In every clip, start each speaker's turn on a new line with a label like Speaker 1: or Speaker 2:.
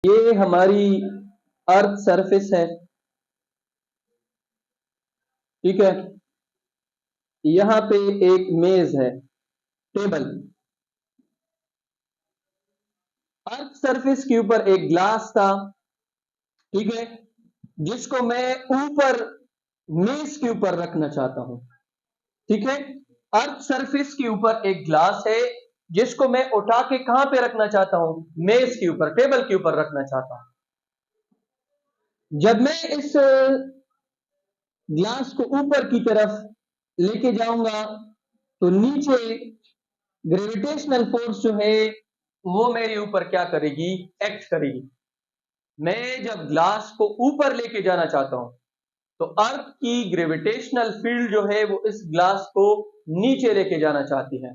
Speaker 1: ये हमारी earth surface है, ठीक है। यहां पे एक मेज है, टेबल। अर्थ सरफेस के ऊपर एक ग्लास था, ठीक है, जिसको मैं ऊपर मेज के ऊपर रखना चाहता हूं, ठीक है। अर्थ सरफेस के ऊपर एक ग्लास है जिसको मैं उठा के कहां पे रखना चाहता हूं, मेज के ऊपर, टेबल के ऊपर रखना चाहता हूं। जब मैं इस ग्लास को ऊपर की तरफ लेके जाऊंगा तो नीचे ग्रेविटेशनल फोर्स जो है वो मेरे ऊपर क्या करेगी, एक्ट करेगी। मैं जब ग्लास को ऊपर लेके जाना चाहता हूं तो अर्थ की ग्रेविटेशनल फील्ड जो है वो इस ग्लास को नीचे लेके जाना चाहती है।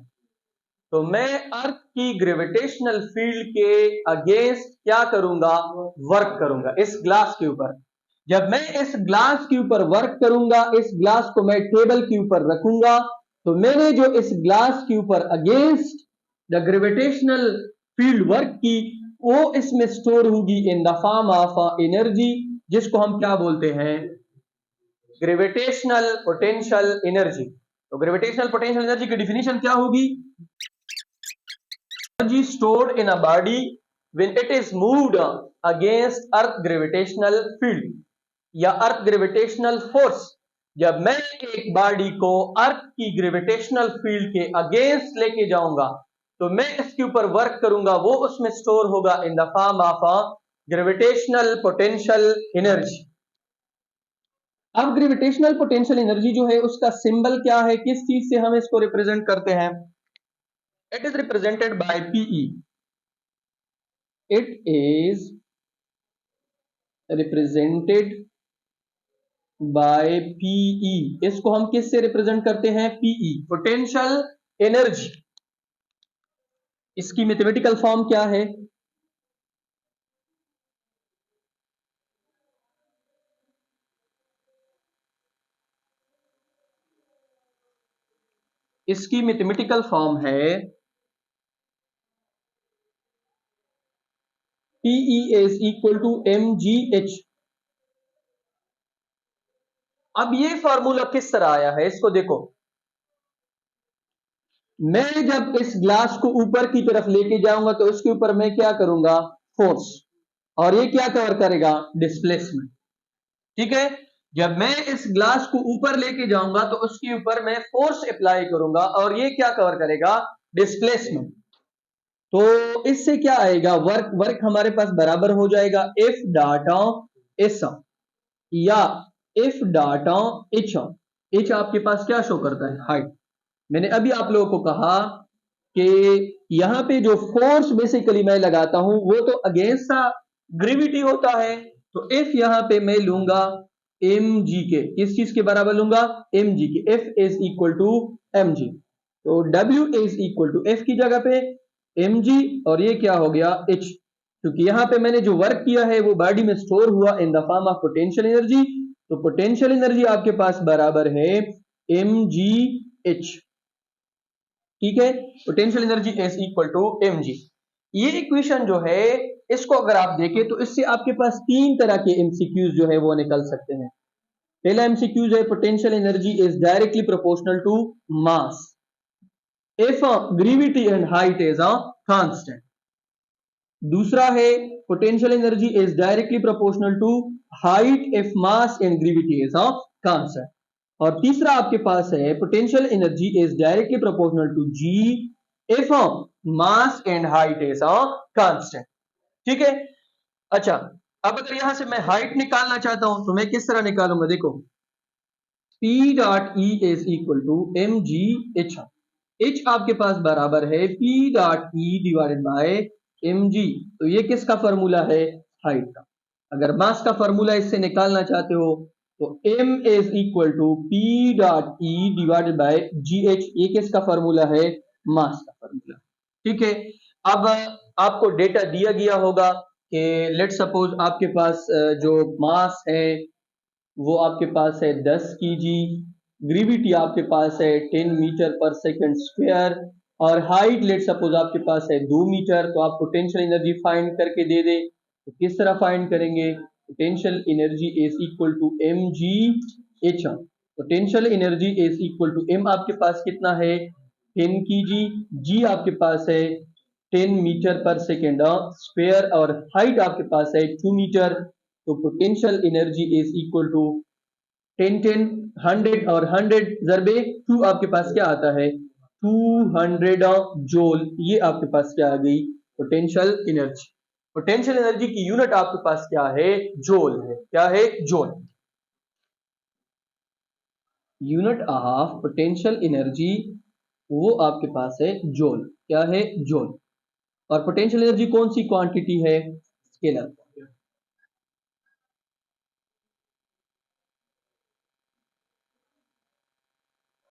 Speaker 1: तो मैं अर्थ की ग्रेविटेशनल फील्ड के अगेंस्ट क्या करूंगा, वर्क करूंगा इस ग्लास के ऊपर। जब मैं इस ग्लास के ऊपर वर्क करूंगा, इस ग्लास को मैं टेबल के ऊपर रखूंगा, तो मैंने जो इस ग्लास के ऊपर against the gravitational field work की, वो इसमें स्टोर होगी इन द फॉर्म ऑफ एनर्जी, जिसको हम क्या बोलते हैं, ग्रेविटेशनल पोटेंशियल एनर्जी। तो ग्रेविटेशनल पोटेंशियल एनर्जी की डिफिनेशन क्या होगी, energy stored in a body when it is moved against earth gravitational field या अर्थ ग्रेविटेशनल फोर्स। जब मैं एक बॉडी को अर्थ की ग्रेविटेशनल फील्ड के अगेंस्ट लेके जाऊंगा तो मैं इसके ऊपर वर्क करूंगा, वो उसमें स्टोर होगा इन the form of gravitational potential energy. अब ग्रेविटेशनल पोटेंशियल एनर्जी जो है उसका सिंबल क्या है, किस चीज से हम इसको रिप्रेजेंट करते हैं, it is represented by PE. It is represented by PE. इसको हम किस से रिप्रेजेंट करते हैं, पीई, पोटेंशियल एनर्जी। इसकी मैथमेटिकल फॉर्म क्या है, इसकी मैथमेटिकल फॉर्म है PE is equal to mgh। अब ये फॉर्मूला किस तरह आया है, इसको देखो। मैं जब इस ग्लास को ऊपर की तरफ लेके जाऊंगा तो इसके ऊपर मैं क्या करूंगा, फोर्स, और ये क्या कवर करेगा, डिस्प्लेसमेंट, ठीक है। जब मैं इस ग्लास को ऊपर लेके जाऊंगा तो उसके ऊपर मैं फोर्स अप्लाई करूंगा और ये क्या कवर करेगा, डिस्प्लेसमेंट। तो इससे क्या आएगा, वर्क हमारे पास बराबर हो जाएगा एफ डाटा एस या एफ डाटा एच आपके पास क्या शो करता है, हाइट। मैंने अभी आप लोगों को कहा कि यहां पे जो फोर्स बेसिकली मैं लगाता हूं वो तो अगेंस्ट ग्रेविटी होता है। तो एफ यहां पे मैं लूंगा एम जी के, किस चीज के बराबर लूंगा, एम जी के। F is equal to M G, तो W is equal to F की जगह पे एम जी, और ये क्या हो गया, एच। क्योंकि यहां पे मैंने जो वर्क किया है वो बॉडी में स्टोर हुआ in the form of potential energy. तो पोटेंशियल एनर्जी आपके पास बराबर है एम जी एच, ठीक है। Potential energy is equal to M G. ये इक्वेशन जो है इसको अगर आप देखें तो इससे आपके पास तीन तरह के एमसीक्यूज जो है वो निकल सकते हैं। पहला एमसीक्यूज है potential energy is directly proportional to mass if gravity and height is a constant. दूसरा है potential energy is directly proportional to height if mass and gravity is a constant. और तीसरा आपके पास है potential energy is directly proportional to G if mass and height is a constant, ठीक है। अच्छा, अब अगर यहां से मैं हाइट निकालना चाहता हूं तो मैं किस तरह निकालूंगा, देखो P dot E is equal to M G H. H आपके पास बराबर है P dot E divided by M G. तो ये किसका फॉर्मूला है, हाइट का। अगर मास का फॉर्मूला इससे निकालना चाहते हो तो m is equal to P dot E divided by G H, ये किसका फॉर्मूला है, मास का फॉर्मूला, ठीक है। अब आपको डेटा दिया गया होगा कि लेट सपोज आपके पास जो मास है वो आपके पास है 10 केजी, ग्रेविटी आपके पास है 10 मीटर पर सेकंड स्क्वायर, और हाइट लेट सपोज आपके पास है 2 मीटर। तो आप पोटेंशियल एनर्जी फाइंड करके दे दे। तो किस तरह फाइंड करेंगे? Potential energy is equal to M G H. Potential energy is equal to M आपके पास कितना है 10 की जी आपके पास है 10 मीटर पर सेकेंड स्क्वायर और हाइट आपके पास है 2 मीटर। तो potential energy is equal to 10 10 100 और 100 जरबे 2 आपके पास क्या आता है 200 जोल। ये आपके पास क्या आ गई पोटेंशियल एनर्जी। पोटेंशियल एनर्जी की यूनिट आपके पास क्या है जोल है। क्या है जोल। यूनिट ऑफ पोटेंशियल एनर्जी वो आपके पास है जोल। क्या है जोल। और पोटेंशियल एनर्जी कौन सी क्वांटिटी है स्केलर।